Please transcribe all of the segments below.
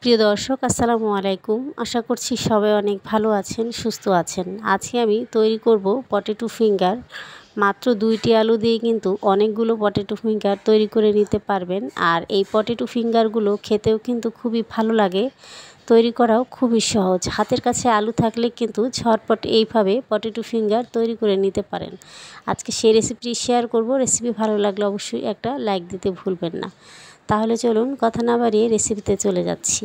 প্রিয় দর্শক আসসালামু আলাইকুম। আশা করছি সবাই অনেক ভালো আছেন, সুস্থ আছেন। আজকে আমি তৈরি করব পটেটো ফিঙ্গার। মাত্র 2টি আলু দিয়ে কিন্তু অনেকগুলো পটেটো ফিঙ্গার তৈরি করে নিতে পারবেন। আর এই পটেটো ফিঙ্গারগুলো খেতেও কিন্তু খুবই ভালো লাগে, তৈরি করাও খুবই সহজ। হাতের কাছে আলু থাকলে কিন্তু ঝটপট এইভাবে পটেটো ফিঙ্গার তৈরি করে নিতে পারেন। আজকে সেই রেসিপিটি শেয়ার করব। রেসিপি ভালো লাগলে অবশ্যই একটা লাইক দিতে ভুলবেন না। তাহলে চলুন কথা না বাড়িয়ে রেসিপিতে চলে যাচ্ছি।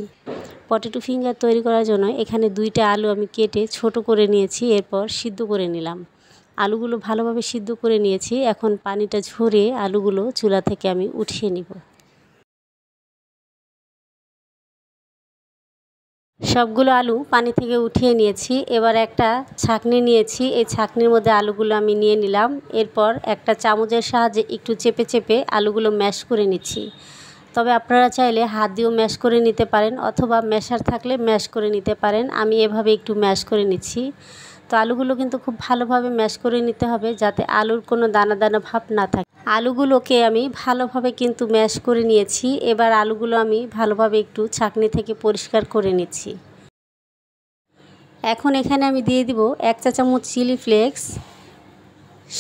পটেটো ফিঙ্গার তৈরি করার জন্য এখানে 2টা আলু আমি কেটে ছোট করে নিয়েছি, এরপর সিদ্ধ করে নিলাম। আলুগুলো ভালোভাবে সিদ্ধ করে নিয়েছি। এখন পানিটা ঝরিয়ে আলুগুলো চুলা থেকে আমি উঠিয়ে নিব। সবগুলো আলু পানি থেকে উঠিয়ে নিয়েছি। এবার একটা ছাঁকনি নিয়েছি, এই ছাঁকনির মধ্যে আলুগুলো আমি নিয়ে নিলাম। এরপর একটা চামচের সাহায্যে একটু চেপে চেপে আলুগুলো ম্যাশ করে নিচ্ছি। তবে আপনারা চাইলে হাত দিয়েও ম্যাশ করে নিতে পারেন, অথবা ম্যাশার থাকলে ম্যাশ করে নিতে পারেন। আমি এভাবে একটু ম্যাশ করে নিচ্ছি। তো আলুগুলো কিন্তু খুব ভালোভাবে ম্যাশ করে নিতে হবে, যাতে আলুর কোনো দানা দানা ভাব না থাকে। আলুগুলোকে আমি ভালোভাবে কিন্তু ম্যাশ করে নিয়েছি। এবার আলুগুলো আমি ভালোভাবে একটু ছাঁকনি থেকে পরিষ্কার করে নিচ্ছি। এখন এখানে আমি দিয়ে দিব 1 চা চামচ চিলি ফ্লেক্স,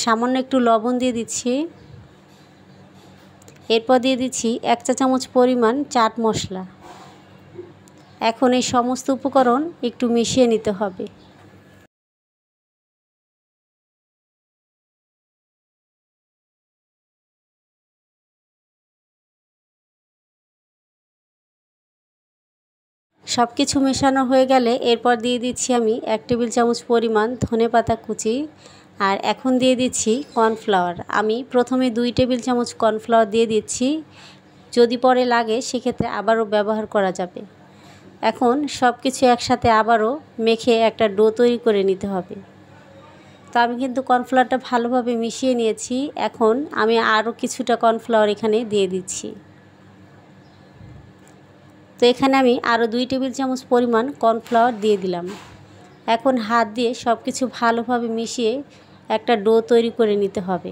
সামান্য একটু লবণ দিয়ে দিচ্ছি। এরপর দিয়ে দিচ্ছি 1 চা চামচ পরিমাণ চাট মশলা। এখন এই সমস্ত উপকরণ একটু মিশিয়ে নিতে হবে। সব কিছু মেশানো হয়ে গেলে এরপর দিয়ে দিচ্ছি আমি 1 টেবিল চামচ পরিমাণ ধনেপাতা কুচি। আর এখন দিয়ে দিচ্ছি কর্নফ্লাওয়ার। আমি প্রথমে 2 টেবিল চামচ কর্নফ্লাওয়ার দিয়ে দিচ্ছি, যদি পরে লাগে সেক্ষেত্রে আবারও ব্যবহার করা যাবে। এখন সব কিছু একসাথে আবারও মেখে একটা ডো তৈরি করে নিতে হবে। তো আমি কিন্তু কর্নফ্লাওয়ারটা ভালোভাবে মিশিয়ে নিয়েছি। এখন আমি আরও কিছুটা কর্নফ্লাওয়ার এখানে দিয়ে দিচ্ছি। তো এখানে আমি আরও 2 টেবিল চামচ পরিমাণ কর্নফ্লাওয়ার দিয়ে দিলাম। এখন হাত দিয়ে সব কিছু ভালোভাবে মিশিয়ে একটা ডো তৈরি করে নিতে হবে।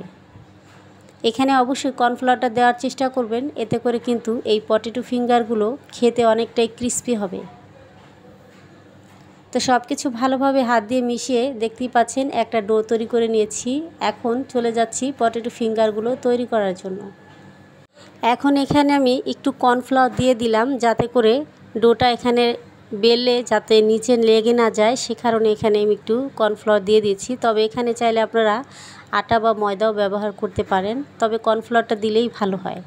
এখানে অবশ্যই কর্নফ্লাওয়ারটা দেওয়ার চেষ্টা করবেন, এতে করে কিন্তু এই পটেটো ফিঙ্গারগুলো খেতে অনেকটাই ক্রিস্পি হবে। তো সব কিছু ভালোভাবে হাত দিয়ে মিশিয়ে দেখতেই পাচ্ছেন একটা ডো তৈরি করে নিয়েছি। এখন চলে যাচ্ছি পটেটো ফিঙ্গারগুলো তৈরি করার জন্য। এখন এখানে আমি একটু কর্নফ্লাওয়ার দিয়ে দিলাম, যাতে করে ডোটা এখানে বেললে যাতে নিচে লেগে না যায়, সে কারণে এখানে আমি একটু কর্নফ্লাওয়ার দিয়ে দিয়েছি। তবে এখানে চাইলে আপনারা আটা বা ময়দাও ব্যবহার করতে পারেন, তবে কর্নফ্লাওয়ারটা দিলেই ভালো হয়।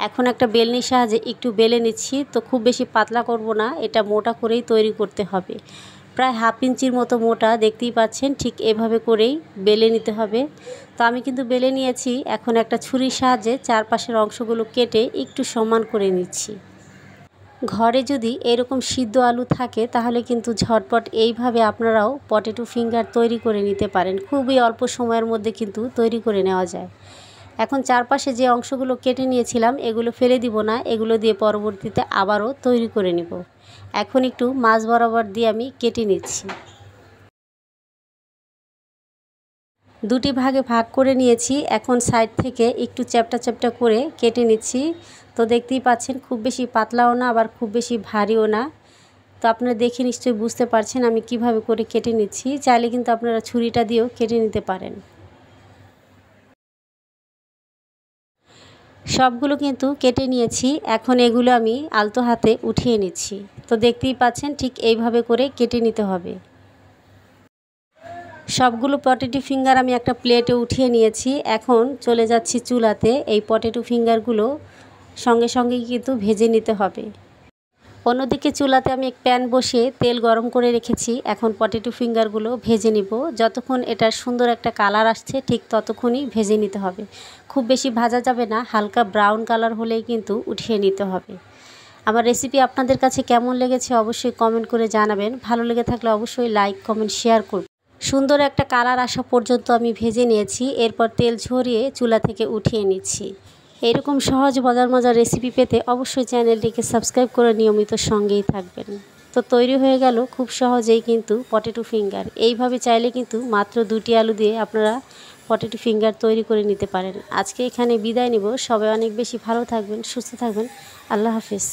এখন একটা বেলনির সাহায্যে একটু বেলে নিচ্ছি। তো খুব বেশি পাতলা করব না, এটা মোটা করেই তৈরি করতে হবে। প্রায় হাফ ইঞ্চির মতো মোটা, দেখতেই পাচ্ছেন ঠিক এভাবে করেই বেলে নিতে হবে। তো আমি কিন্তু বেলে নিয়েছি। এখন একটা ছুরির সাহায্যে চারপাশের অংশগুলো কেটে একটু সমান করে নিচ্ছি। ঘরে যদি এরকম সিদ্ধ আলু থাকে তাহলে কিন্তু ঝটপট এইভাবে আপনারাও পটেটো ফিঙ্গার তৈরি করে নিতে পারেন। খুবই অল্প সময়ের মধ্যে কিন্তু তৈরি করে নেওয়া যায়। এখন চারপাশে যে অংশগুলো কেটে নিয়েছিলাম এগুলো ফেলে দিব না, এগুলো দিয়ে পরবর্তীতে আবারও তৈরি করে নিব। এখন একটু মাঝ বরাবর দিয়ে আমি কেটে নিচ্ছি। 2টি ভাগে ভাগ করে নিয়েছি। এখন সাইড থেকে একটু চ্যাপ্টা চ্যাপ্টা করে কেটে নিচ্ছি। তো দেখতেই পাচ্ছেন খুব বেশি পাতলাও না, আবার খুব বেশি ভারীও না। তো আপনারা দেখে নিশ্চয়ই বুঝতে পারছেন আমি কিভাবে করে কেটে নিচ্ছি। চাইলে কিন্তু আপনারা ছুরিটা দিয়েও কেটে নিতে পারেন। সবগুলো কিন্তু কেটে নিয়েছি। এখন এগুলো আমি আলতো হাতে উঠিয়ে নিচ্ছি। তো দেখতেই পাচ্ছেন ঠিক এইভাবে করে কেটে নিতে হবে। সবগুলো পটেটো ফিঙ্গার আমি একটা প্লেটে উঠিয়ে নিয়েছি। এখন চলে যাচ্ছি চুলাতে। এই পটেটো ফিঙ্গারগুলো সঙ্গে সঙ্গেই কিন্তু ভেজে নিতে হবে। অন্যদিকে চুলাতে আমি এক প্যান বসিয়ে তেল গরম করে রেখেছি। এখন পটেটো ফিঙ্গারগুলো ভেজে নিব। যতক্ষণ এটার সুন্দর একটা কালার আসছে ঠিক ততক্ষণই ভেজে নিতে হবে। খুব বেশি ভাজা যাবে না, হালকা ব্রাউন কালার হলেই কিন্তু উঠিয়ে নিতে হবে। আমার রেসিপি আপনাদের কাছে কেমন লেগেছে অবশ্যই কমেন্ট করে জানাবেন। ভালো লেগে থাকলে অবশ্যই লাইক কমেন্ট শেয়ার করবেন। সুন্দর একটা কালার আসা পর্যন্ত আমি ভেজে নিয়েছি। এরপর তেল ঝরিয়ে চুলা থেকে উঠিয়ে নিচ্ছি। এরকম সহজ মজার মজার রেসিপি পেতে অবশ্যই চ্যানেলটিকে সাবস্ক্রাইব করে নিয়মিত সঙ্গেই থাকবেন। তো তৈরি হয়ে গেল খুব সহজেই কিন্তু পটেটো ফিঙ্গার। এইভাবে চাইলে কিন্তু মাত্র 2টি আলু দিয়ে আপনারা পটেটো ফিঙ্গার তৈরি করে নিতে পারেন। আজকে এখানে বিদায় নিব। সবাই অনেক বেশি ভালো থাকবেন, সুস্থ থাকবেন। আল্লাহ হাফেজ।